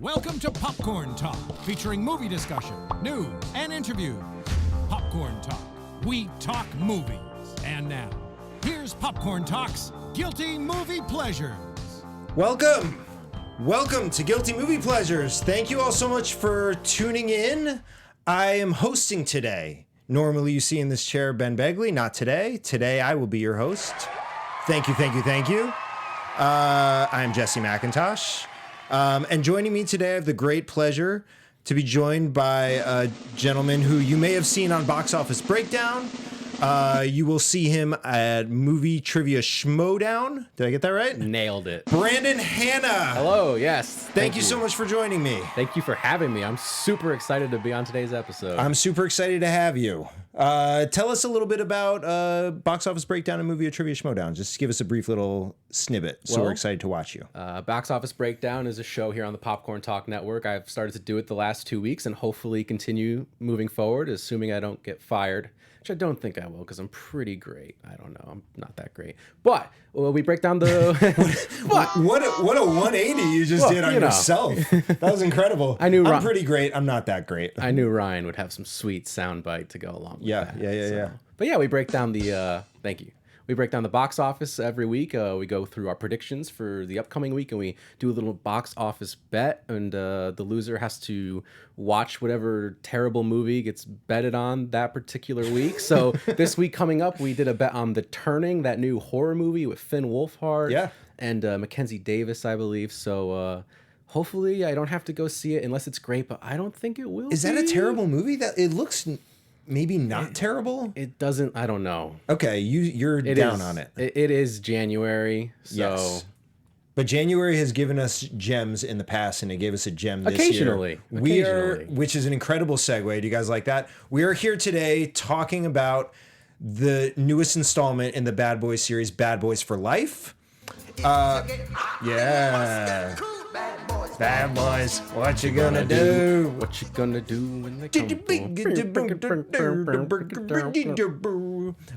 Welcome to Popcorn Talk, featuring movie discussion, news, and interviews. Popcorn Talk. We talk movies. And now, here's Popcorn Talk's Guilty Movie Pleasures. Welcome to Guilty Movie Pleasures. Thank you all so much for tuning in. I am hosting today. Normally you see in this chair Ben Begley, not today. Today I will be your host. Thank you. I'm Jesse McIntosh. And joining me today, I have the great pleasure to be joined by a gentleman who you may have seen on Box Office Breakdown. You will see him at Movie Trivia Schmodown. Did I get that right? Nailed it. Brandon Hanna. Hello, yes. Thank you so much for joining me. Thank you for having me. I'm super excited to be on today's episode. I'm super excited to have you. Tell us a little bit about Box Office Breakdown and Movie Trivia Schmodown. Just give us a brief little snippet. So we're excited to watch you. Box Office Breakdown is a show here on the Popcorn Talk Network. I've started to do it the last 2 weeks and hopefully continue moving forward, assuming I don't get fired. Which I don't think I will, because I'm pretty great. I don't know. I'm not that great. But we break down the... what a 180 you just did on yourself. That was incredible. I'm pretty great. I'm not that great. I knew Ryan would have some sweet soundbite to go along with that. Yeah. But yeah, we break down the... thank you. We break down the box office every week. We go through our predictions for the upcoming week, and we do a little box office bet, and the loser has to watch whatever terrible movie gets betted on that particular week. So this week coming up, we did a bet on The Turning, that new horror movie with Finn Wolfhard and Mackenzie Davis, I believe. So hopefully I don't have to go see it unless it's great, but I don't think it will. Is that a terrible movie? That it looks... Maybe not terrible? It doesn't, I don't know. Okay, you're down on it. It is January, so... Yes. But January has given us gems in the past, and it gave us a gem this year. Occasionally. Which is an incredible segue. Do you guys like that? We are here today talking about the newest installment in the Bad Boys series, Bad Boys for Life. Yeah. Bad boys, what you gonna do? What you gonna do when they come for?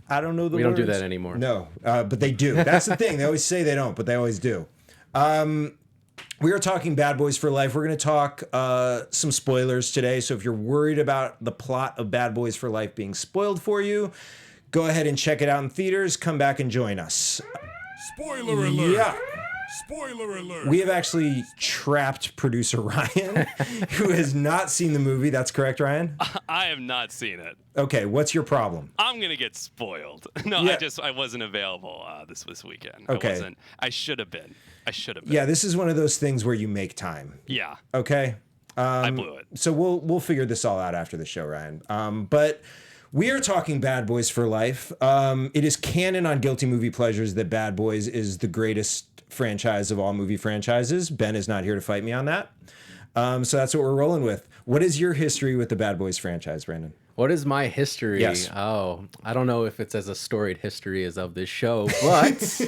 I don't know the words. We don't do that anymore. No, but they do. That's the thing. They always say they don't, but they always do. We are talking Bad Boys for Life. We're going to talk some spoilers today. So if you're worried about the plot of Bad Boys for Life being spoiled for you, go ahead and check it out in theaters. Come back and join us. Spoiler alert. Yeah. Spoiler alert. We have actually trapped producer Ryan, who has not seen the movie. That's correct, Ryan? I have not seen it. Okay, what's your problem? I'm going to get spoiled. No, Yeah. I wasn't available this weekend. Okay. I should have been. Yeah, this is one of those things where you make time. Yeah. Okay? I blew it. So we'll figure this all out after the show, Ryan. But we are talking Bad Boys for Life. It is canon on Guilty Movie Pleasures that Bad Boys is the greatest franchise of all movie franchises. Ben is not here to fight me on that. So that's what we're rolling with. What is your history with the Bad Boys franchise, Brandon? What is my history? Yes. Oh, I don't know if it's as a storied history as of this show, but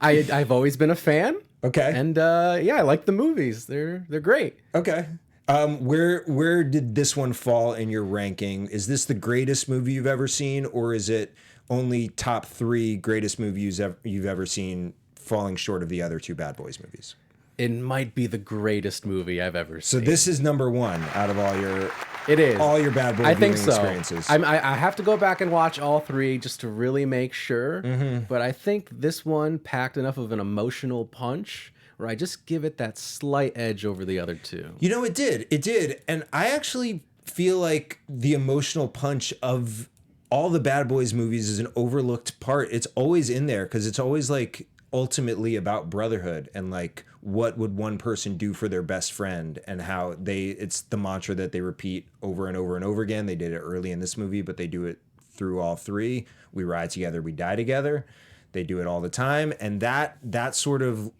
I've always been a fan. Okay. And yeah, I like the movies. They're great. Okay. Where did this one fall in your ranking? Is this the greatest movie you've ever seen, or is it only top 3 greatest movies you've ever seen, falling short of the other 2 Bad Boys movies? It might be the greatest movie I've ever seen. So this is number 1 out of all your... It is. All your Bad Boy I think viewing so. experiences. I have to go back and watch all 3 just to really make sure. Mm-hmm. But I think this one packed enough of an emotional punch where I just give it that slight edge over the other 2. You know, it did. And I actually feel like the emotional punch of all the Bad Boys movies is an overlooked part. It's always in there because it's always like ultimately about brotherhood and like what would one person do for their best friend, and how it's the mantra that they repeat over and over and over again. They did it early in this movie, but they do it through all 3. We ride together, we die together. They do it all the time, and that sort of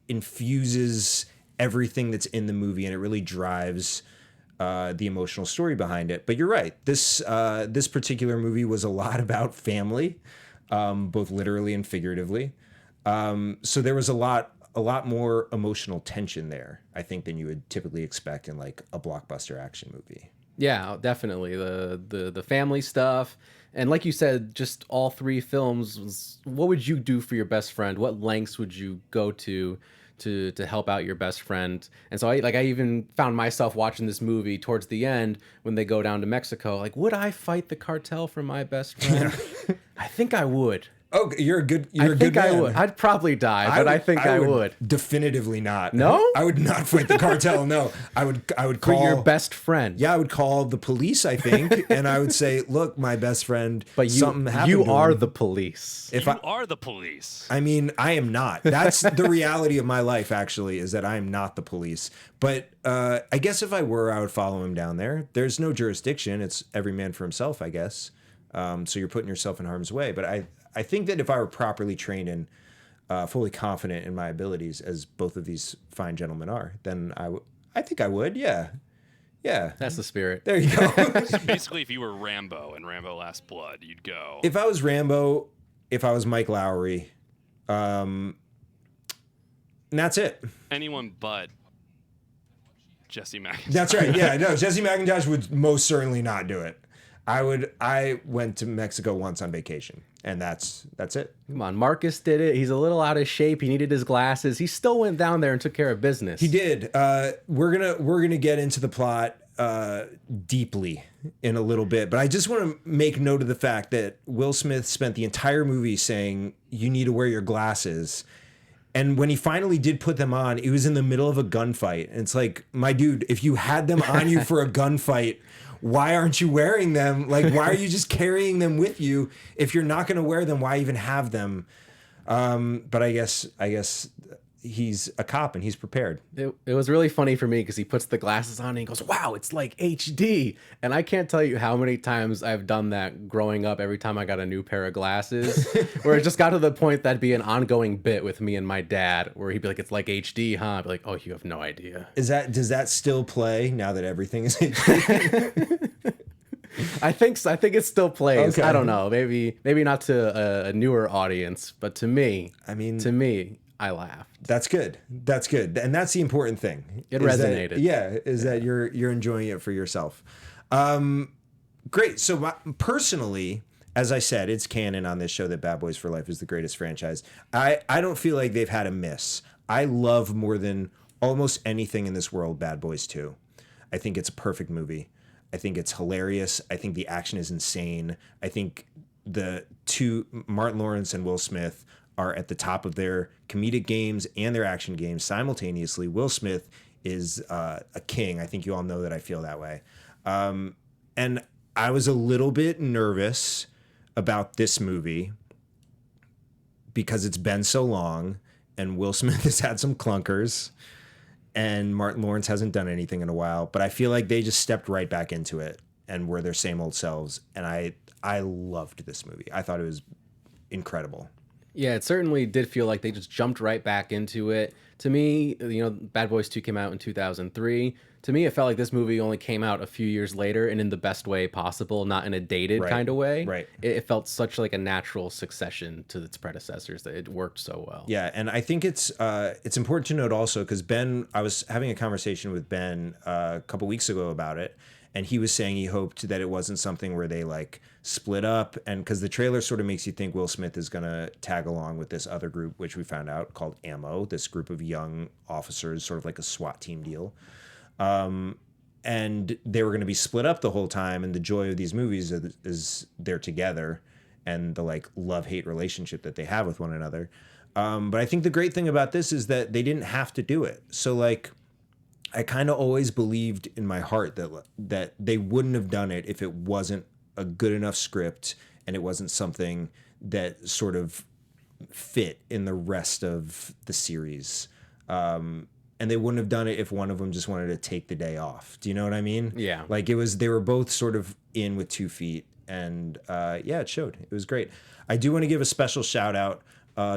infuses everything that's in the movie, and it really drives the emotional story behind it. But you're right. This particular movie was a lot about family, both literally and figuratively. So there was a lot more emotional tension there, I think, than you would typically expect in like a blockbuster action movie. Yeah, definitely. The family stuff. And like you said, just all 3 films, what would you do for your best friend? What lengths would you go to to help out your best friend. And so I even found myself watching this movie towards the end when they go down to Mexico. Like, would I fight the cartel for my best friend? I think I would. Oh, you're a good man. I think I would. I'd probably die, but I think I would. Definitively not. No? I would not fight the cartel. No, I would For call your best friend. Yeah, I would call the police, I think, and I would say, "Look, my best friend, But something happened you to are him." the police. If You I are the police. I mean, I am not. That's the reality of my life, actually, is that I am not the police. But I guess if I were, I would follow him down there. There's no jurisdiction. It's every man for himself, I guess. So you're putting yourself in harm's way. But I think that if I were properly trained and fully confident in my abilities, as both of these fine gentlemen are, then I think I would. Yeah. Yeah. That's the spirit. There you go. So basically, if you were Rambo in Rambo Last Blood, you'd go. If I was Rambo, if I was Mike Lowry, and that's it. Anyone but Jesse McIntosh. That's right. Yeah, no, Jesse McIntosh would most certainly not do it. I went to Mexico once on vacation, and that's it. Come on, Marcus did it. He's a little out of shape. He needed his glasses. He still went down there and took care of business. He did. We're gonna get into the plot deeply in a little bit, but I just want to make note of the fact that Will Smith spent the entire movie saying you need to wear your glasses. And when he finally did put them on, it was in the middle of a gunfight. And it's like, my dude, if you had them on you for a gunfight, why aren't you wearing them? Like, why are you just carrying them with you? If you're not going to wear them, why even have them? But I guess he's a cop and he's prepared. It was really funny for me because he puts the glasses on and he goes, wow, it's like HD. And I can't tell you how many times I've done that growing up every time I got a new pair of glasses, where it just got to the point that'd be an ongoing bit with me and my dad, where he'd be like, it's like HD, huh? I'd be like, oh, you have no idea. Does that still play now that everything is HD? I think so. I think it still plays. Okay. I don't know. Maybe not to a newer audience, but to me, I laughed. That's good. That's good. And that's the important thing. It is resonated. That you're enjoying it for yourself. Great. So personally, as I said, it's canon on this show that Bad Boys for Life is the greatest franchise. I don't feel like they've had a miss. I love more than almost anything in this world Bad Boys 2. I think it's a perfect movie. I think it's hilarious. I think the action is insane. I think the two, Martin Lawrence and Will Smith, are at the top of their comedic games and their action games simultaneously. Will Smith is a king. I think you all know that I feel that way. And I was a little bit nervous about this movie because it's been so long and Will Smith has had some clunkers and Martin Lawrence hasn't done anything in a while, but I feel like they just stepped right back into it and were their same old selves. And I loved this movie. I thought it was incredible. Yeah, it certainly did feel like they just jumped right back into it. To me, Bad Boys 2 came out in 2003. To me, it felt like this movie only came out a few years later and in the best way possible, not in a dated kind of way. Right. It felt such like a natural successation to its predecessors that it worked so well. Yeah, and I think it's important to note also because I was having a conversation with Ben a couple weeks ago about it, and he was saying he hoped that it wasn't something where they like split up, and because the trailer sort of makes you think Will Smith is gonna tag along with this other group, which we found out called Ammo, this group of young officers, sort of like a SWAT team deal. And they were going to be split up the whole time. And the joy of these movies is they're together and the like love-hate relationship that they have with one another. But I think the great thing about this is that they didn't have to do it. So like, I kind of always believed in my heart that they wouldn't have done it if it wasn't a good enough script and it wasn't something that sort of fit in the rest of the series. And they wouldn't have done it if one of them just wanted to take the day off. Do you know what I mean? Yeah. Like they were both sort of in with 2 feet, and it showed. It was great. I do want to give a special shout out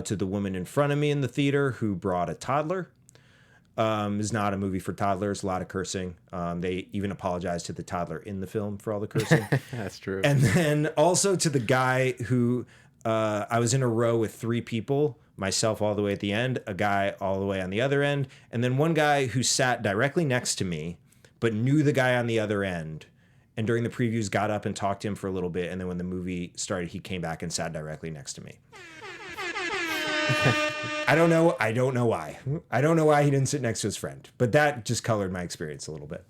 to the woman in front of me in the theater who brought a toddler. Is not a movie for toddlers. A lot of cursing. They even apologized to the toddler in the film for all the cursing. That's true. And then also to the guy who I was in a row with 3 people. Myself all the way at the end, a guy all the way on the other end, and then one guy who sat directly next to me, but knew the guy on the other end. And during the previews, got up and talked to him for a little bit. And then when the movie started, he came back and sat directly next to me. I don't know why. I don't know why he didn't sit next to his friend, but that just colored my experience a little bit.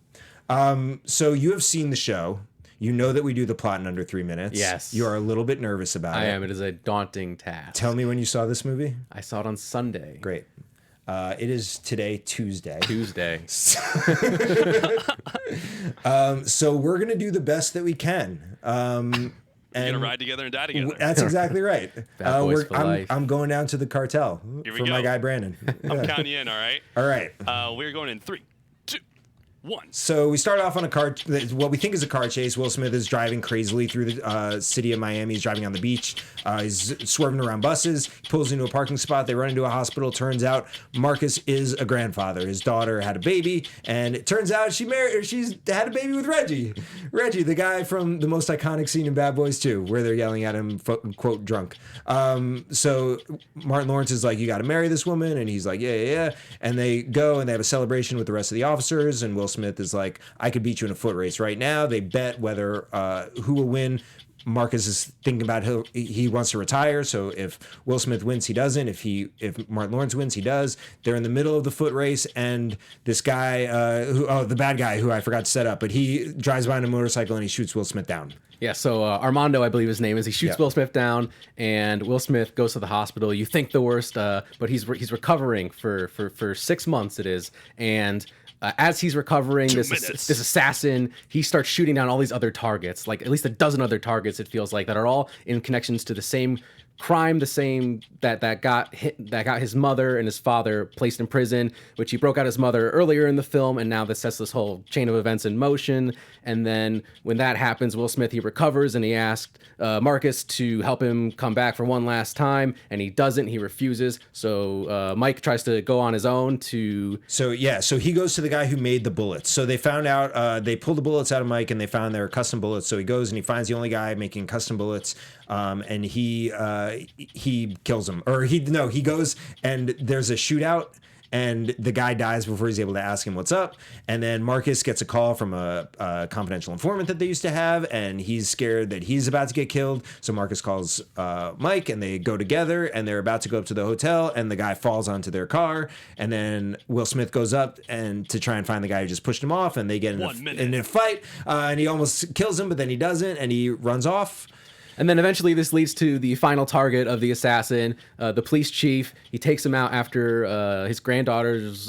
So you have seen the show. You know that we do the plot in under 3 minutes. Yes. You are a little bit nervous about it. I am. It is a daunting task. Tell me when you saw this movie. I saw it on Sunday. Great. It is today, Tuesday. So we're going to do the best that we can. We're gonna ride together and die together. That's exactly right. Bad boys for life. I'm going down to the cartel Here we for my go. guy Brandon. I'm counting you in, all right? All right. We're going in 3, 2, 1. So we start off on what we think is a car chase. Will Smith is driving crazily through the city of Miami. He's driving on the beach. He's swerving around buses. He pulls into a parking spot. They run into a hospital. Turns out Marcus is a grandfather. His daughter had a baby, and it turns out she's had a baby with Reggie. Reggie, the guy from the most iconic scene in Bad Boys 2, where they're yelling at him, quote, drunk. So Martin Lawrence is like, you got to marry this woman, and he's like, yeah. And they go and they have a celebration with the rest of the officers, and Will Smith is like, I could beat you in a foot race right now. They bet whether who will win. Marcus is thinking about he wants to retire. So if Will Smith wins, he doesn't. If Martin Lawrence wins, he does. They're in the middle of the foot race, and this guy, the bad guy who I forgot to set up, but he drives by on a motorcycle and he shoots Will Smith down. Yeah, so Armando, I believe his name is. He shoots Will Smith down, and Will Smith goes to the hospital. You think the worst, but he's recovering for 6 months. It is, and as he's recovering, this assassin, he starts shooting down all these other targets, like at least a dozen other targets. It feels like that are all in connections to the same crime, the same that got his mother and his father placed in prison, which he broke out his mother earlier in the film, and now this sets this whole chain of events in motion. And then when that happens, Will Smith, he recovers, and he asked Marcus to help him come back for one last time, and he doesn't. He refuses. So Mike tries to go on his own to. So he goes to the guy who made the bullets. So they found out they pulled the bullets out of Mike, and they found they were custom bullets. So he goes and he finds the only guy making custom bullets, and he kills him, or he goes and there's a shootout, and the guy dies before he's able to ask him what's up. And then Marcus gets a call from a confidential informant that they used to have, and he's scared that he's about to get killed. So Marcus calls Mike, and they go together, and they're about to go up to the hotel, and the guy falls onto their car. And then Will Smith goes up and to try and find the guy who just pushed him off, and they get in a fight, and he almost kills him, but then he doesn't, and he runs off. And then eventually this leads to the final target of the assassin, the police chief. He takes him out after his granddaughter's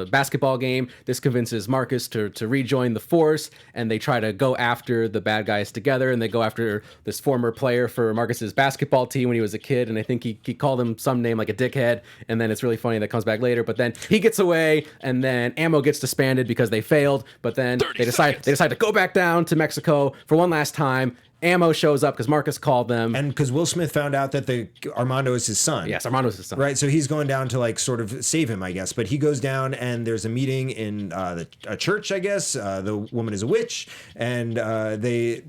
basketball game. This convinces Marcus to rejoin the force, and they try to go after the bad guys together, and they go after this former player for Marcus's basketball team when he was a kid, and I think he called him some name like a dickhead, and then it's really funny that comes back later. But then he gets away, and then Ammo gets disbanded because they failed, but then they decide to go back down to Mexico for one last time. Ammo shows up because Marcus called them. And because Will Smith found out that Armando is his son. Yes, Armando is his son. Right, so he's going down to like sort of save him, I guess. But he goes down, and there's a meeting in a church, I guess. The woman is a witch, and they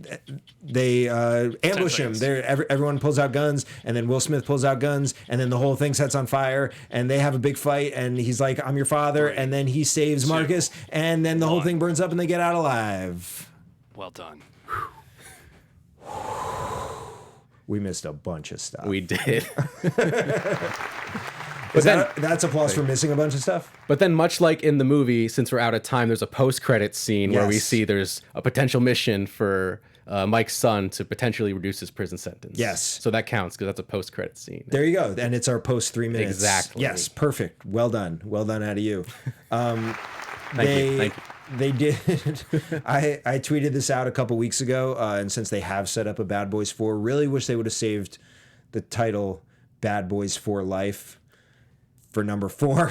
ambush him. Everyone pulls out guns, and then Will Smith pulls out guns, and then the whole thing sets on fire, and they have a big fight, and he's like, I'm your father, and then he saves Marcus, and then the whole thing burns up, and they get out alive. Well done. We missed a bunch of stuff. We did. That's applause for missing a bunch of stuff? But then, much like in the movie, since we're out of time, there's a post-credit scene where we see there's a potential mission for Mike's son to potentially reduce his prison sentence. Yes. So that counts because that's a post-credit scene. There you go. And it's our post 3 minutes. Exactly. Yes, perfect. Well done. Well done out of you. Thank you. They did. I tweeted this out a couple weeks ago, and since they have set up a Bad Boys 4, really wish they would have saved the title Bad Boys for Life for number 4.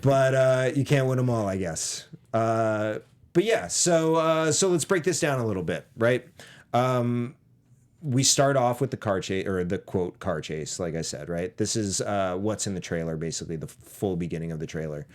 But you can't win them all, I guess. But yeah, so let's break this down a little bit, right? We start off with the car chase, or the quote car chase, like I said, right? This is what's in the trailer, basically the full beginning of the trailer.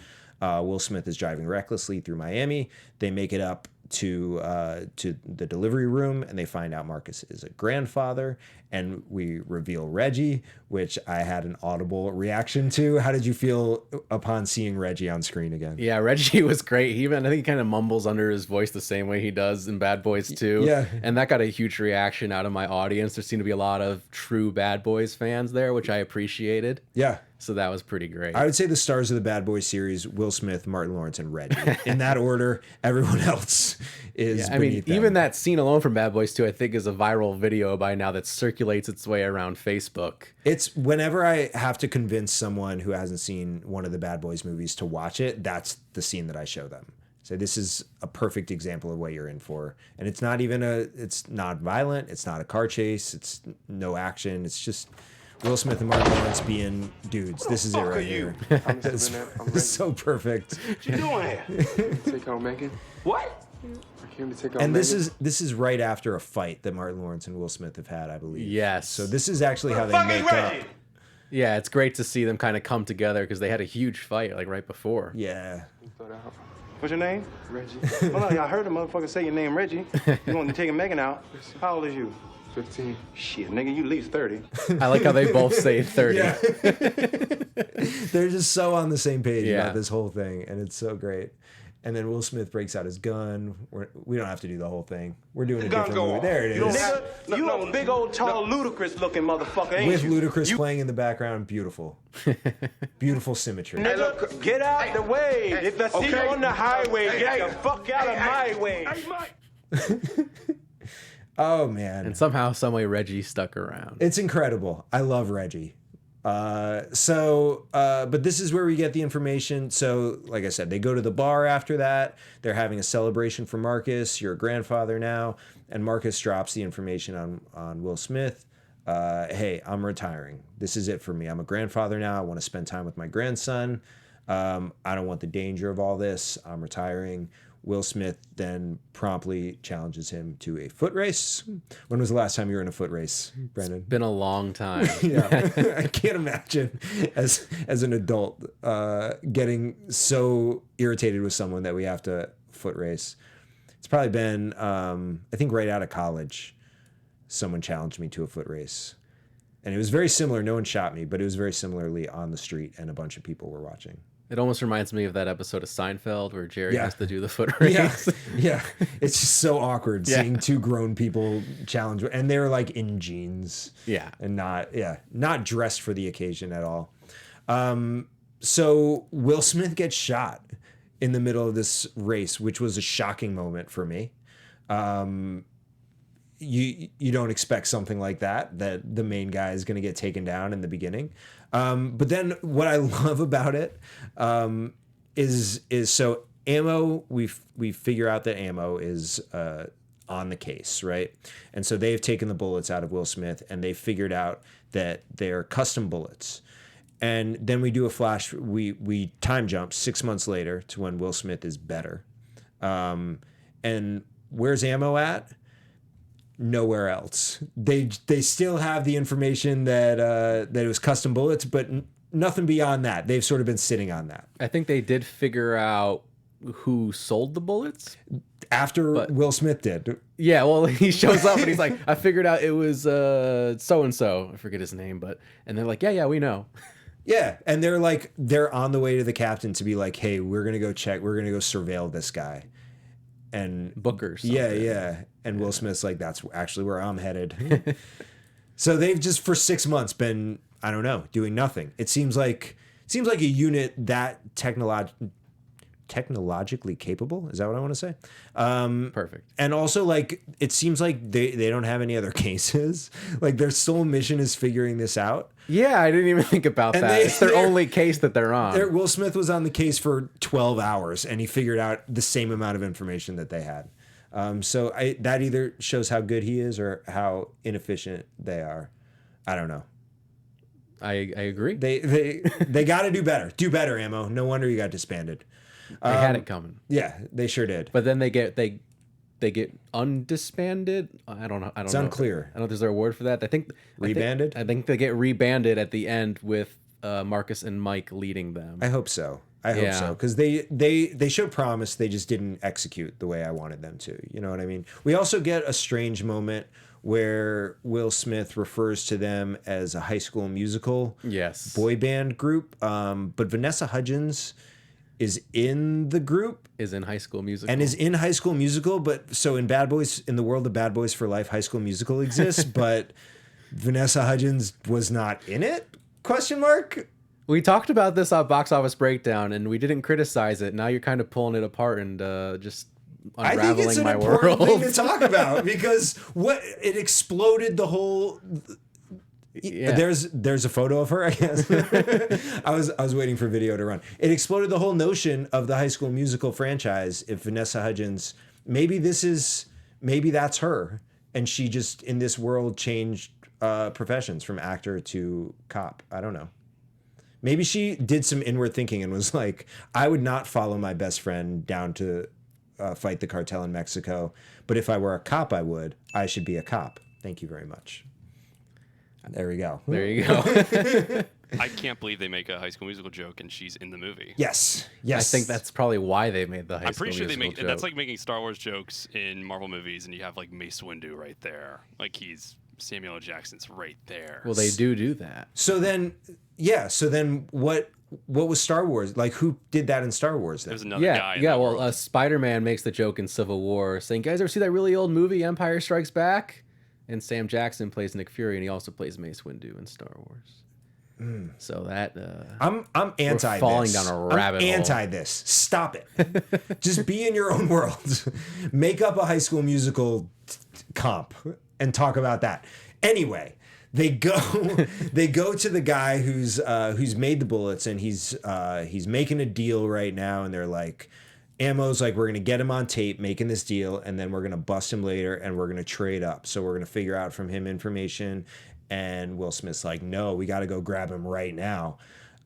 Will Smith is driving recklessly through Miami. They make it up to the delivery room, and they find out Marcus is a grandfather, and we reveal Reggie, which I had an audible reaction to. How did you feel upon seeing Reggie on screen again? Yeah, Reggie was great. I think he kind of mumbles under his voice the same way he does in Bad Boys 2. Yeah. And that got a huge reaction out of my audience. There seemed to be a lot of true Bad Boys fans there, which I appreciated. Yeah. So that was pretty great. I would say the stars of the Bad Boys series: Will Smith, Martin Lawrence, and Reggie. In that order, everyone else is. I mean, beneath them. even that scene alone from Bad Boys 2, I think, is a viral video by now that circulates its way around Facebook. It's whenever I have to convince someone who hasn't seen one of the Bad Boys movies to watch it, that's the scene that I show them. So this is a perfect example of what you're in for. And it's not even it's not violent. It's not a car chase. It's no action. It's just Will Smith and Martin Lawrence being dudes. This is it right here. It's so perfect. What you doing here? Take out Megan. What? I came to take out And Megan. this is right after a fight that Martin Lawrence and Will Smith have had, I believe. Yes. So this is actually how they Fucking make up. Reggie! Yeah, it's great to see them kind of come together because they had a huge fight like right before. Yeah. Throw that out. What's your name? Reggie. Hold on, y'all heard the motherfucker say your name, Reggie. You want to take Megan out? How old is you? 15. Shit, nigga, you at least 30. I like how they both say 30. Yeah. They're just so on the same page Yeah. about this whole thing, and it's so great. And then Will Smith breaks out his gun. We don't have to do the whole thing. We're doing a Gun different go movie. off. There it You is. nigga, you a big old tall ludicrous looking motherfucker, ain't With you? Ludacris playing in the background. Beautiful. Beautiful symmetry. Nigga, get out the way. If I see you on the highway, get the fuck out of my way. Oh, man. And somehow, someway, Reggie stuck around. It's incredible. I love Reggie. But this is where we get the information. So, like I said, they go to the bar after that. They're having a celebration for Marcus. You're a grandfather now. And Marcus drops the information on Will Smith. Hey, I'm retiring. This is it for me. I'm a grandfather now. I want to spend time with my grandson. I don't want the danger of all this. I'm retiring. Will Smith then promptly challenges him to a foot race. When was the last time you were in a foot race, Brandon? Been a long time. Yeah, I can't imagine as an adult getting so irritated with someone that we have to foot race. It's probably been, I think, right out of college, someone challenged me to a foot race. And it was very similar. No one shot me, but it was very similarly on the street, and a bunch of people were watching. It almost reminds me of that episode of Seinfeld where Jerry Yeah. has to do the foot race. Yeah, yeah. It's just so awkward Yeah. seeing two grown people challenge, and they're like in jeans. Yeah. And not dressed for the occasion at all. So Will Smith gets shot in the middle of this race, which was a shocking moment for me. You don't expect something like that the main guy is going to get taken down in the beginning. But then what I love about it is so Ammo, we figure out that Ammo is on the case, right? And so they've taken the bullets out of Will Smith, and they figured out that they're custom bullets. And then we do a flash, we time jump 6 months later to when Will Smith is better. And where's Ammo at? Nowhere else. They still have the information that it was custom bullets, but nothing beyond that. They've sort of been sitting on that. I think they did figure out who sold the bullets. After Will Smith did. Yeah, well, he shows up and he's like, I figured out it was so-and-so. I forget his name, and they're like, yeah, we know. Yeah, and they're on the way to the captain to be like, hey, we're going to go check. We're going to go surveil this guy. And Booker. Yeah. And Will Smith's like, that's actually where I'm headed. So they've just for 6 months been, I don't know, doing nothing. It seems like a unit that technologically capable. Is that what I want to say? Perfect. And also, like, it seems like they don't have any other cases. Like, their sole mission is figuring this out. Yeah, I didn't even think about And that. It's their only case that they're on. Will Smith was on the case for 12 hours, and he figured out the same amount of information that they had. So that either shows how good he is or how inefficient they are. I don't know. I agree. They got to do better. Do better, Ammo. No wonder you got disbanded. They had it coming. Yeah, they sure did. But then they get undisbanded. I don't know. It's unclear. I don't know if there's a word for that. Rebanded? I think they get rebanded at the end with Marcus and Mike leading them. I hope so. I hope Yeah. so, because they showed promise. They just didn't execute the way I wanted them to. You know what I mean? We also get a strange moment where Will Smith refers to them as a High School Musical Yes. boy band group, but Vanessa Hudgens is in the group Is in High School Musical. and is in High School Musical. But so in Bad Boys, in the world of Bad Boys for Life, High School Musical exists, but Vanessa Hudgens was not in it? Question mark. We talked about this on Box Office Breakdown, and we didn't criticize it. Now you're kind of pulling it apart and just I think unraveling it's an my important world. thing to talk about because what it exploded the whole. Yeah. There's a photo of her, I guess. I was waiting for video to run. It exploded the whole notion of the High School Musical franchise. If Vanessa Hudgens, maybe that's her, and she just in this world changed professions from actor to cop. I don't know. Maybe she did some inward thinking and was like, I would not follow my best friend down to fight the cartel in Mexico, but if I were a cop, I would. I should be a cop. Thank you very much. There we go. There you go. I can't believe they make a High School Musical joke and she's in the movie. Yes. I think that's probably why they made the High I'm School pretty sure they Musical make that's joke. like making Star Wars jokes in Marvel movies, and you have like Mace Windu right there, like he's Samuel L. Jackson's right there. Well, they do that. So then, yeah. So then, what was Star Wars like? Who did that in Star Wars? Then? There's another guy. Yeah, in yeah. that Well, world. Spider-Man makes the joke in Civil War, saying, "Guys, ever see that really old movie, Empire Strikes Back?" And Sam Jackson plays Nick Fury, and he also plays Mace Windu in Star Wars. So that I'm anti. falling this. down a rabbit I'm hole. anti this. Stop it. Just be in your own world. Make up a High School Musical comp and talk about that. Anyway, they go to the guy who's made the bullets, and he's making a deal right now, and they're like, Ammo's like, we're gonna get him on tape making this deal, and then we're gonna bust him later, and we're gonna trade up. So we're gonna figure out from him information. And Will Smith's like, no, we got to go grab him right now.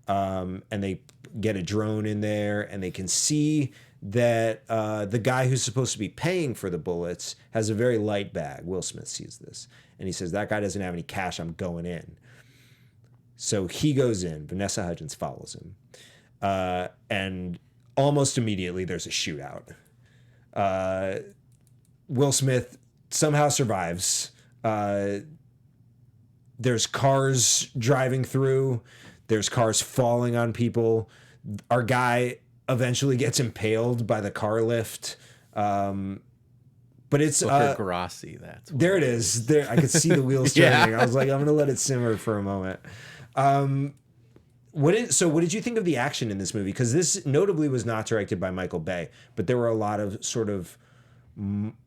And they get a drone in there, and they can see that the guy who's supposed to be paying for the bullets has a very light bag. Will Smith sees this, and he says, that guy doesn't have any cash. I'm going in. So he goes in. Vanessa Hudgens follows him. And almost immediately, there's a shootout. Will Smith somehow survives. There's cars driving through. There's cars falling on people. Our guy eventually gets impaled by the car lift. But it's Booker Grassi. That's what there it is. There I could see the wheels turning. Yeah. I was like, I'm gonna let it simmer for a moment. What did you think of the action in this movie? Because this notably was not directed by Michael Bay, but there were a lot of sort of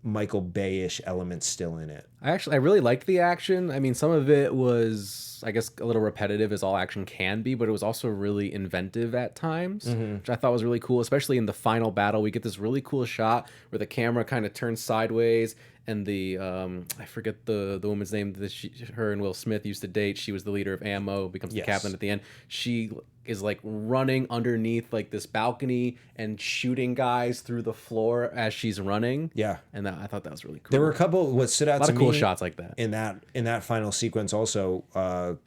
Michael Bay-ish elements still in it. I really liked the action. I mean, some of it was, I guess, a little repetitive, as all action can be, but it was also really inventive at times, which I thought was really cool. Especially in the final battle, we get this really cool shot where the camera kind of turns sideways, and the I forget the woman's name that her and Will Smith used to date. She was the leader of Ammo, becomes the Yes. captain at the end. She is like running underneath like this balcony and shooting guys through the floor as she's running. Yeah. And I thought that was really cool. There were a couple. What stood out a lot to of cool me shots like that. in that final sequence. Also,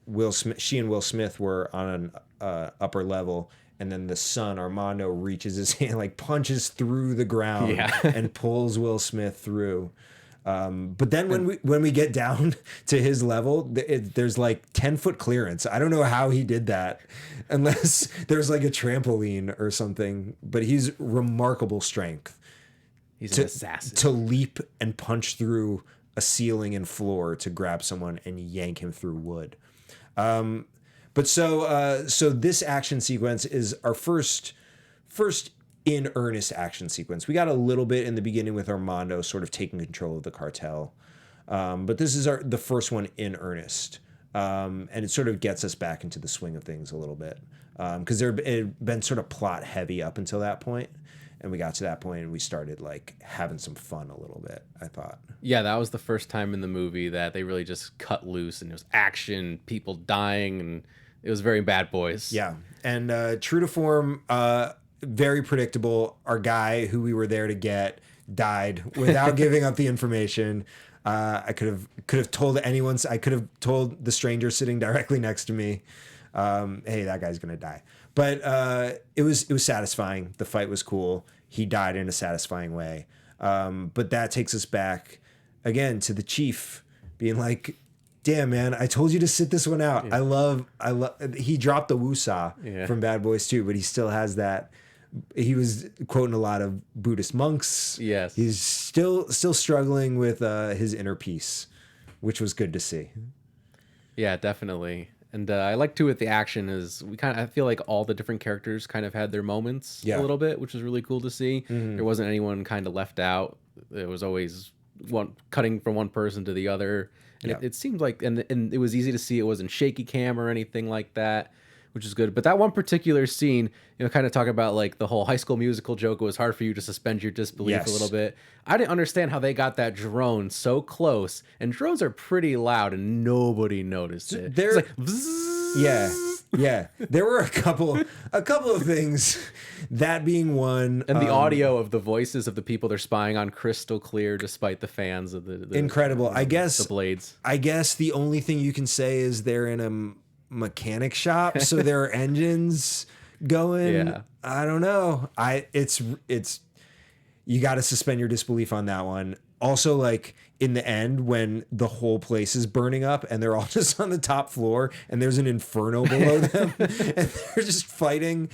Will Smith. She and Will Smith were on an upper level, and then the son Armando reaches his hand, like punches through the ground, Yeah. and pulls Will Smith through. But then when we get down to his level, there's like 10-foot clearance. I don't know how he did that, unless there's like a trampoline or something. But he's remarkable strength He's an assassin. to leap and punch through a ceiling and floor to grab someone and yank him through wood. But so this action sequence is our first in earnest action sequence. We got a little bit in the beginning with Armando sort of taking control of the cartel. But this is the first one in earnest. And it sort of gets us back into the swing of things a little bit. Because it had been sort of plot heavy up until that point. And we got to that point and we started like having some fun a little bit, I thought. Yeah, that was the first time in the movie that they really just cut loose, and it was action, people dying, and it was very Bad Boys. Yeah. And true to form, very predictable. Our guy who we were there to get died without giving up the information. I could have told anyone. I could have told the stranger sitting directly next to me, hey, that guy's gonna die. But it was satisfying. The fight was cool. He died in a satisfying way. But that takes us back again to the chief being like, damn, man, I told you to sit this one out. Yeah. He dropped the woosah from Bad Boys 2, but he still has that. He was quoting a lot of Buddhist monks. Yes. He's still struggling with his inner peace, which was good to see. Yeah, definitely. And I like too with the action is I feel like all the different characters kind of had their moments a little bit, which was really cool to see. Mm-hmm. There wasn't anyone kind of left out. It was always one cutting from one person to the other. And it seemed like, and it was easy to see it wasn't shaky cam or anything like that, which is good. But that one particular scene, kind of talk about like the whole High School Musical joke. It was hard for you to suspend your disbelief a little bit. I didn't understand how they got that drone so close, and drones are pretty loud and nobody noticed it. It's like, yeah. There were a couple of things, that being one. And the audio of the voices of the people they're spying on crystal clear, despite the fans of the incredible. I guess the blades. I guess the only thing you can say is they're in a mechanic shop, so there are engines going. Yeah. I don't know. It's you got to suspend your disbelief on that one. Also, like in the end when the whole place is burning up and they're all just on the top floor and there's an inferno below them and they're just fighting.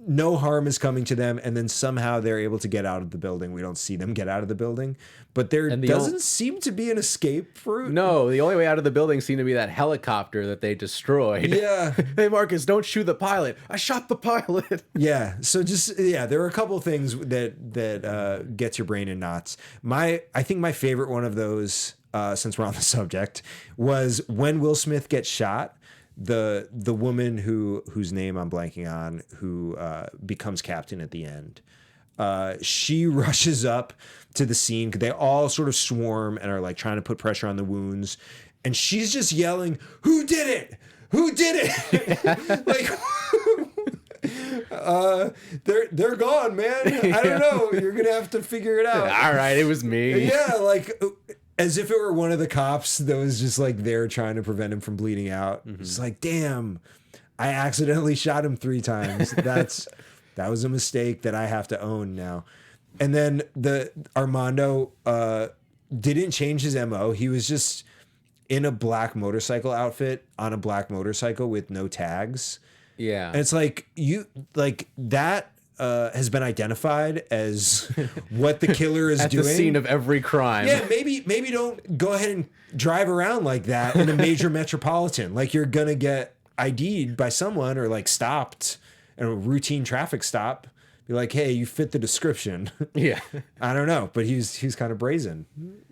No harm is coming to them, and then somehow they're able to get out of the building. We don't see them get out of the building, but there doesn't seem to be an escape route. No, the only way out of the building seemed to be that helicopter that they destroyed. Yeah. Hey, Marcus, don't shoot the pilot. I shot the pilot. Yeah. So there are a couple of things that gets your brain in knots. I think my favorite one of those, since we're on the subject, was when Will Smith gets shot. The woman whose name I'm blanking on, who becomes captain at the end, she rushes up to the scene. They all sort of swarm and are like trying to put pressure on the wounds, and she's just yelling, "Who did it? Who did it?" Like, they're gone, man. I don't know. You're gonna have to figure it out. All right, it was me. Yeah, like. As if it were one of the cops that was just like there trying to prevent him from bleeding out. Mm-hmm. It's like, damn, I accidentally shot him 3 times. That was a mistake that I have to own now. And then Armando didn't change his MO. He was just in a black motorcycle outfit on a black motorcycle with no tags. Yeah. And it's like that has been identified as what the killer is at doing. The scene of every crime. Yeah, maybe don't go ahead and drive around like that in a major metropolitan. Like you're gonna get ID'd by someone or like stopped in a routine traffic stop. Be like, hey, you fit the description. Yeah. I don't know, but he's kind of brazen.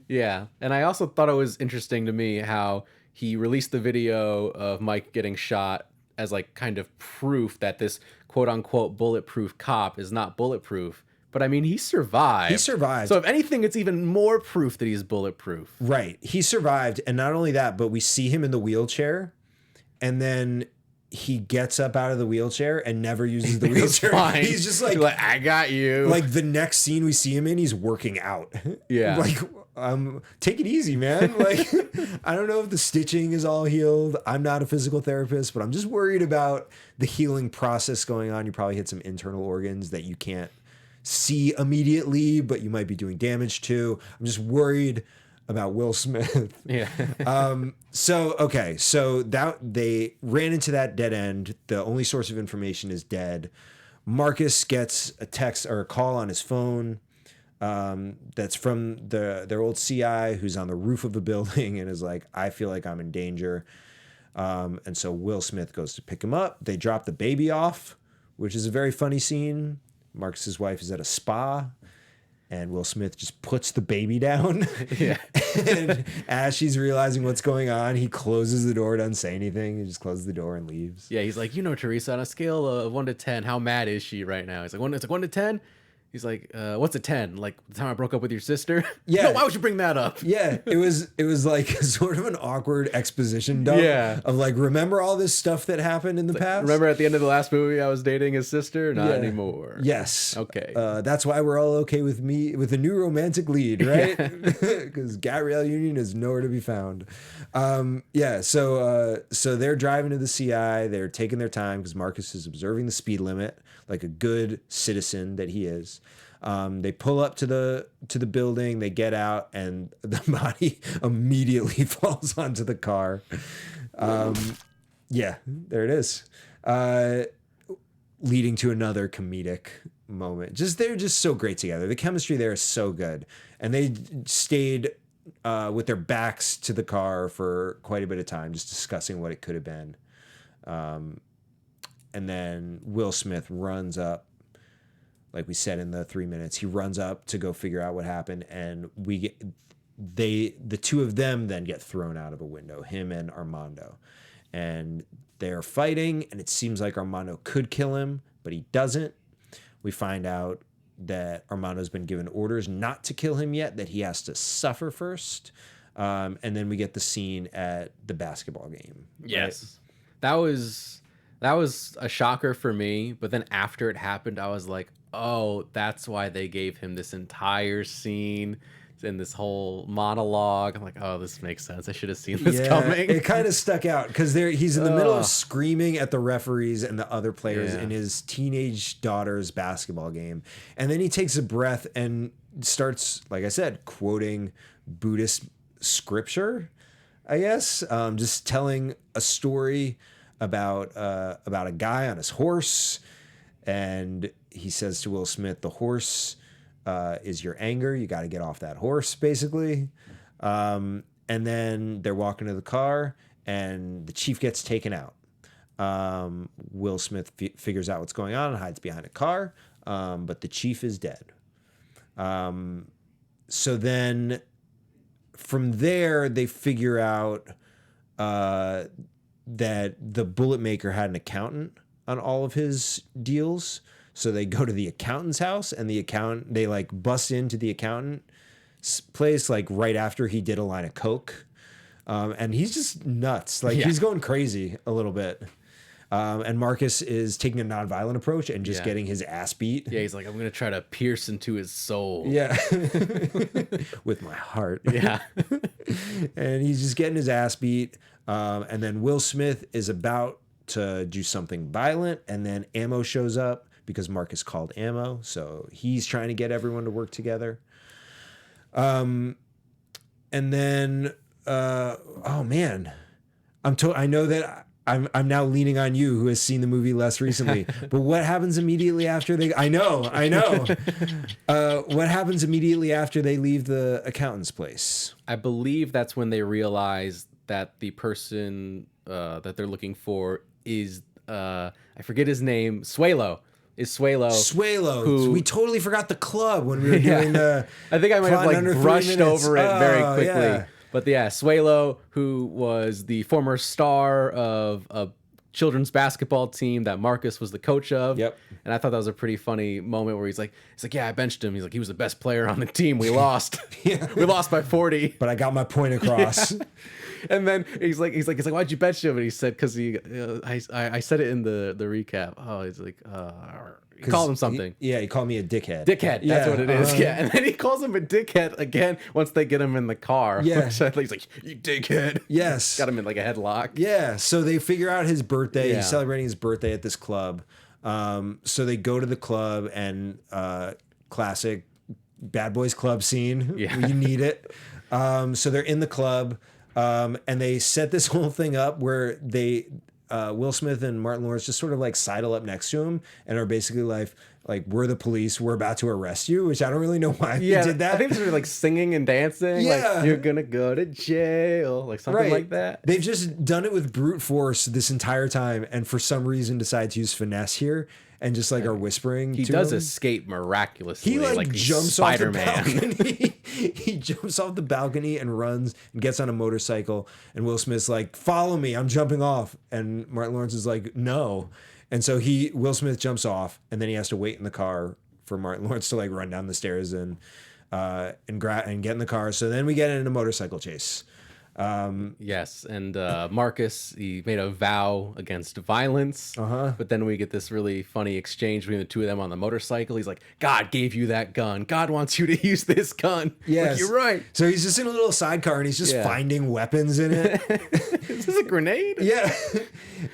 Yeah, and I also thought it was interesting to me how he released the video of Mike getting shot as like kind of proof that this quote unquote bulletproof cop is not bulletproof. But I mean, he survived. He survived. So if anything, it's even more proof that he's bulletproof. Right. He survived. And not only that, but we see him in the wheelchair and then he gets up out of the wheelchair and never uses the wheelchair. Fine. He's just like, I got you. Like the next scene we see him in, he's working out. Yeah. Like, take it easy, man. Like, I don't know if the stitching is all healed. I'm not a physical therapist, but I'm just worried about the healing process going on. You probably hit some internal organs that you can't see immediately, but you might be doing damage to. I'm just worried about Will Smith. Yeah. So that they ran into that dead end. The only source of information is dead. Marcus gets a text or a call on his phone that's from their old CI who's on the roof of a building and is like, I feel like I'm in danger. And so Will Smith goes to pick him up. They drop the baby off, which is a very funny scene. Marcus's wife is at a spa and Will Smith just puts the baby down. Yeah. And as she's realizing what's going on, he closes the door, doesn't say anything. He just closes the door and leaves. Yeah, he's like, Teresa, on a scale of 1 to 10, how mad is she right now? He's like, 1 to 10? He's like, what's a 10? Like the time I broke up with your sister? Yeah. No, why would you bring that up? Yeah, it was like sort of an awkward exposition dump of like, remember all this stuff that happened in the past? Remember at the end of the last movie I was dating his sister? Not anymore. Yes. Okay. That's why we're all okay with me with a new romantic lead, right? Because Gabrielle Union is nowhere to be found. So they're driving to the CI. They're taking their time because Marcus is observing the speed limit like a good citizen that he is. They pull up to the building, they get out, and the body immediately falls onto the car. There it is. Leading to another comedic moment. They're just so great together. The chemistry there is so good. And they stayed with their backs to the car for quite a bit of time, just discussing what it could have been. And then Will Smith runs up, like we said in the 3 minutes, he runs up to go figure out what happened, and the two of them then get thrown out of a window, him and Armando. And they're fighting, and it seems like Armando could kill him, but he doesn't. We find out that Armando's been given orders not to kill him yet, that he has to suffer first. And then we get the scene at the basketball game. Yes. Right? That was a shocker for me, but then after it happened, I was like, oh, that's why they gave him this entire scene and this whole monologue. I'm like, oh, this makes sense. I should have seen this coming. It kind of stuck out because he's in the middle of screaming at the referees and the other players in his teenage daughter's basketball game. And then he takes a breath and starts, like I said, quoting Buddhist scripture, I guess, just telling a story about a guy on his horse. And he says to Will Smith, the horse is your anger. You got to get off that horse, basically. And then they're walking to the car, and the chief gets taken out. Will Smith figures out what's going on and hides behind a car, but the chief is dead. So then from there, they figure out that the bullet maker had an accountant on all of his deals. So they go to the accountant's house, and they like bust into the accountant's place like right after he did a line of coke. And he's just nuts. Like he's going crazy a little bit. And Marcus is taking a nonviolent approach and just getting his ass beat. Yeah, he's like, I'm going to try to pierce into his soul. Yeah. With my heart. Yeah. And he's just getting his ass beat. And then Will Smith is about to do something violent, and then Ammo shows up because Marcus called Ammo. So he's trying to get everyone to work together. And then, oh man, I know that I'm now leaning on you, who has seen the movie less recently. But what happens immediately after I know. What happens immediately after they leave the accountant's place? I believe that's when they realize that the person that they're looking for is I forget his name. Suelo. Who we totally forgot the club when we were doing the. I think I might have like brushed over it very quickly. Yeah. But yeah, Suelo, who was the former star of a children's basketball team that Marcus was the coach of. Yep. And I thought that was a pretty funny moment where he's like, yeah, I benched him. He's like, he was the best player on the team. We lost. We lost by 40. But I got my point across. And then he's like, why'd you bench him? And he said, because I said it in the recap. Oh, he's like, he called him something. He called me a dickhead. That's what it is. Yeah, and then he calls him a dickhead again once they get him in the car. Yeah, he's like, you dickhead. Yes, got him in like a headlock. Yeah, so they figure out his birthday. Yeah. He's celebrating his birthday at this club. So they go to the club, and classic Bad Boys Club scene. Yeah, you need it. So they're in the club. And they set this whole thing up where Will Smith and Martin Lawrence just sort of like sidle up next to him and are basically like we're the police, we're about to arrest you, which I don't really know why they did that. I think they're like singing and dancing, like you're gonna go to jail, like something like that. They've just done it with brute force this entire time, and for some reason decide to use finesse here. And just like are whispering. He does escape miraculously. He like jumps off the Spider-Man. balcony. He jumps off the balcony and runs and gets on a motorcycle. And Will Smith's like, "Follow me! I'm jumping off." And Martin Lawrence is like, "No." And so Will Smith jumps off, and then he has to wait in the car for Martin Lawrence to like run down the stairs and get in the car. So then we get in a motorcycle chase. Yes, and Marcus, he made a vow against violence, but then we get this really funny exchange between the two of them on the motorcycle. He's like, God gave you that gun. God wants you to use this gun. Yes. Like, you're right. So he's just in a little sidecar and he's just finding weapons in it. Is this a grenade? Yeah.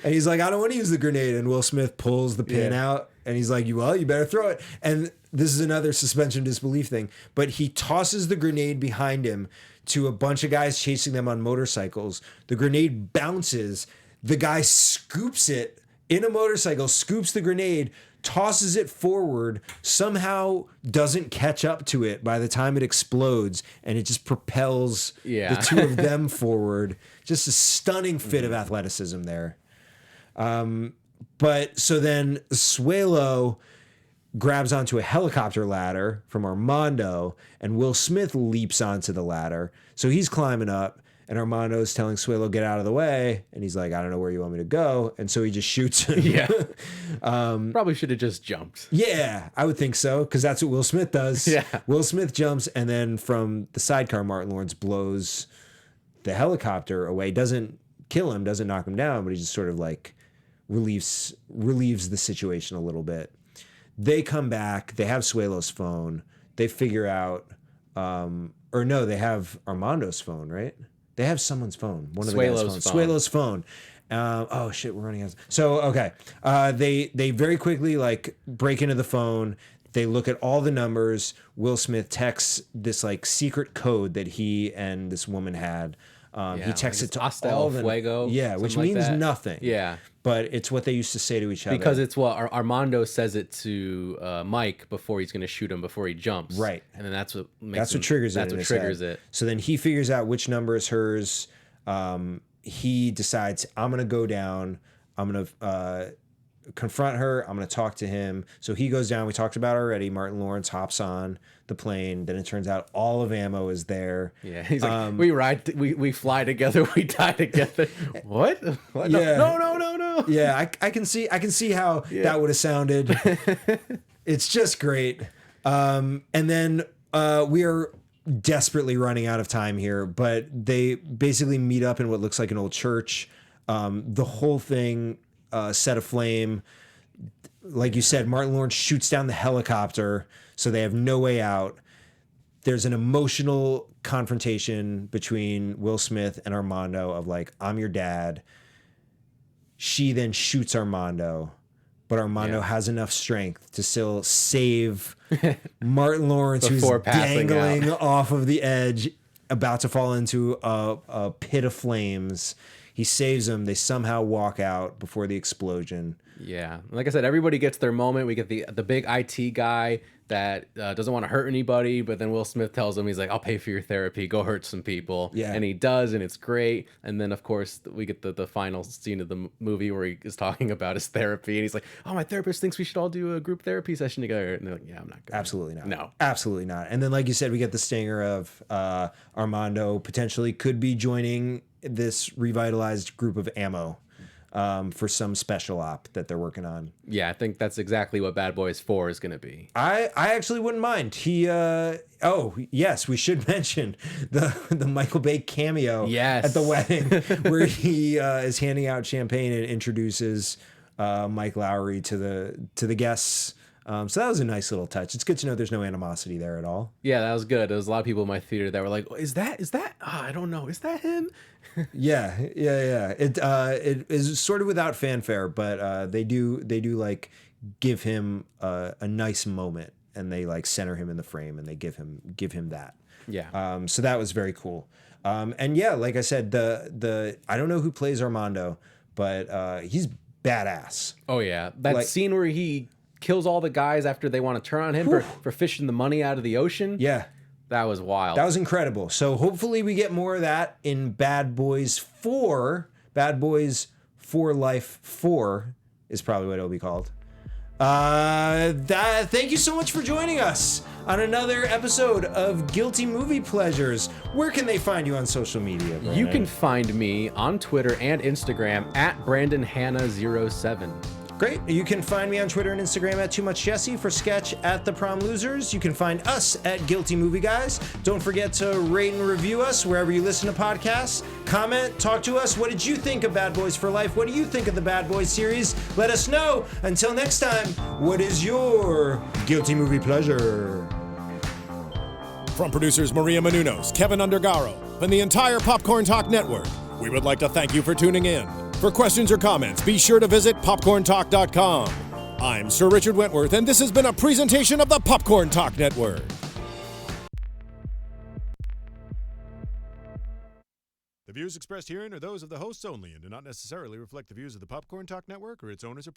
And he's like, I don't want to use the grenade. And Will Smith pulls the pin out and he's like, well, you better throw it. And this is another suspension of disbelief thing. But he tosses the grenade behind him to a bunch of guys chasing them on motorcycles. The grenade bounces. The guy scoops it in a motorcycle, scoops the grenade, tosses it forward, somehow doesn't catch up to it by the time it explodes, and it just propels the two of them forward. Just a stunning fit of athleticism there. But so then Suelo grabs onto a helicopter ladder from Armando, and Will Smith leaps onto the ladder. So he's climbing up, and Armando's telling Suelo, get out of the way. And he's like, I don't know where you want me to go. And so he just shoots him. Yeah. Probably should have just jumped. Yeah, I would think so, because that's what Will Smith does. Yeah. Will Smith jumps, and then from the sidecar, Martin Lawrence blows the helicopter away. Doesn't kill him, doesn't knock him down, but he just sort of like relieves the situation a little bit. They come back. They have Suelo's phone. They figure out, they have Armando's phone, right? They have someone's phone. One of the guys' phones. Suelo's phone. Oh shit, we're running out. So okay, they very quickly like break into the phone. They look at all the numbers. Will Smith texts this like secret code that he and this woman had. He texts it to all the Fuego, which like means that. Nothing. Yeah. But it's what they used to say to each other. Because it's what Armando says it to Mike before he's going to shoot him, before he jumps. Right. And then that's what triggers it. That's what triggers it. So then he figures out which number is hers. He decides, I'm going to go down. I'm going to confront her. I'm going to talk to him. So he goes down. We talked about it already. Martin Lawrence hops on the plane. Then it turns out all of ammo is there. Yeah. He's like, we fly together. We die together. What? Yeah. No. Yeah. I can see how that would have sounded. It's just great. And then we are desperately running out of time here, but they basically meet up in what looks like an old church. The whole thing set aflame. Like you said, Martin Lawrence shoots down the helicopter, so they have no way out. There's an emotional confrontation between Will Smith and Armando of like, I'm your dad. She then shoots Armando, but Armando has enough strength to still save Martin Lawrence, who's dangling off of the edge, about to fall into a pit of flames. He saves him. They somehow walk out before the explosion. Yeah. Like I said, everybody gets their moment. We get the big IT guy that doesn't want to hurt anybody, but then Will Smith tells him, he's like, I'll pay for your therapy. Go hurt some people. Yeah. And he does, and it's great. And then, of course, we get the final scene of the movie where he is talking about his therapy, and he's like, oh, my therapist thinks we should all do a group therapy session together. And they're like, yeah, I'm not going. Absolutely not. No. Absolutely not. And then, like you said, we get the stinger of Armando potentially could be joining this revitalized group of ammo for some special op that they're working on. Yeah, I think that's exactly what Bad Boys 4 is going to be. I actually wouldn't mind. He oh yes, we should mention the Michael Bay cameo at the wedding where he is handing out champagne and introduces Mike Lowry to the guests. So that was a nice little touch. It's good to know there's no animosity there at all. Yeah, that was good. There was a lot of people in my theater that were like, is that I don't know, is that him? Yeah. It is sort of without fanfare, but they do like give him a nice moment, and they like center him in the frame, and they give him that. Yeah. So that was very cool. And yeah, like I said, the I don't know who plays Armando, but he's badass. Oh yeah, that scene where he kills all the guys after they want to turn on him for fishing the money out of the ocean. Yeah. That was wild. That was incredible. So hopefully we get more of that in Bad Boys 4. Bad Boys for Life 4 is probably what it'll be called. Thank you so much for joining us on another episode of Guilty Movie Pleasures. Where can they find you on social media, Brandon? You can find me on Twitter and Instagram at Brandon Hanna 07. Great. You can find me on Twitter and Instagram at Too Much Jesse, for Sketch at The Prom Losers. You can find us at Guilty Movie Guys. Don't forget to rate and review us wherever you listen to podcasts. Comment, talk to us. What did you think of Bad Boys for Life? What do you think of the Bad Boys series? Let us know. Until next time, what is your guilty movie pleasure? From producers Maria Menounos, Kevin Undergaro, and the entire Popcorn Talk Network, we would like to thank you for tuning in. For questions or comments, be sure to visit popcorntalk.com. I'm Sir Richard Wentworth, and this has been a presentation of the Popcorn Talk Network. The views expressed herein are those of the hosts only and do not necessarily reflect the views of the Popcorn Talk Network or its owners or